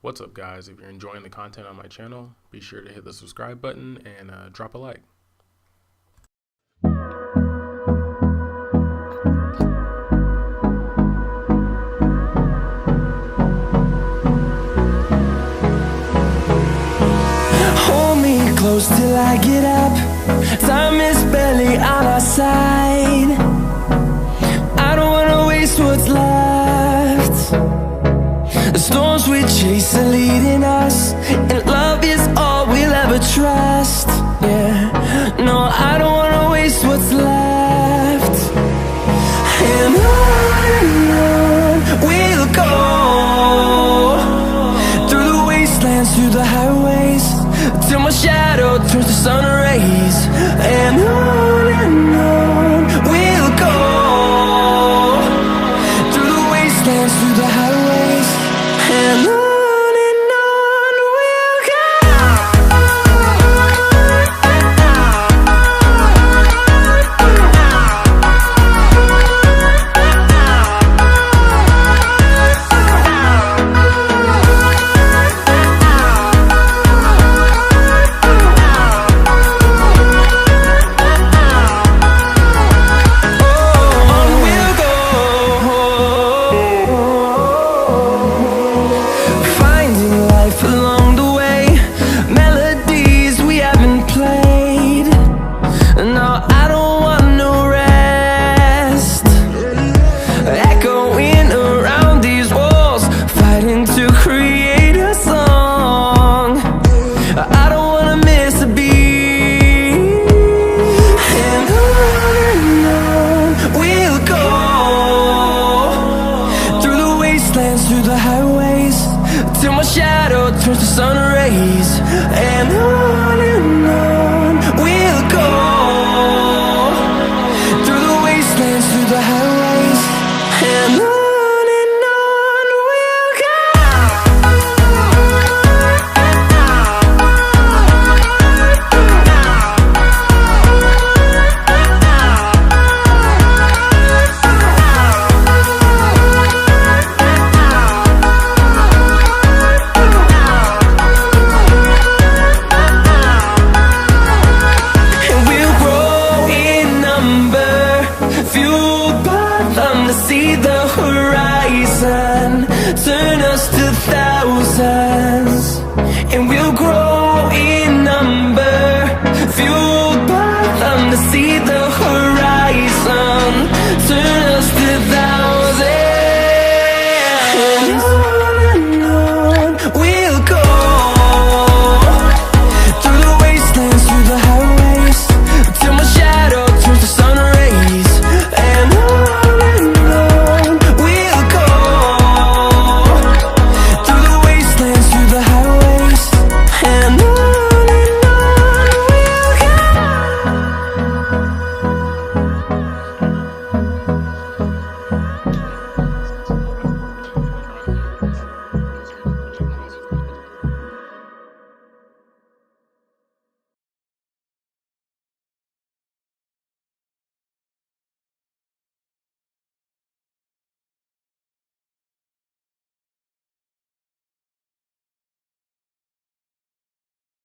What's up, guys? If you're enjoying the content on my channel, be sure to hit the subscribe button and drop a like. Hold me close till I get up. Time is barely on our side. I don't wanna waste what's left. The storms we chase are leading us, and love is all we'll ever trust. Yeah, no, I don't wanna waste what's left. And on we'll go, through the wastelands, through the highways, till my shadow turns to sun rays. And on we'll go, through the wastelands, through the highways, and on we'll go. Through the highways, till my shadow turns to sun rays. And on we'll go, through the wastelands, through the highways, and on. See the horizon turn us to thousands, and we'll grow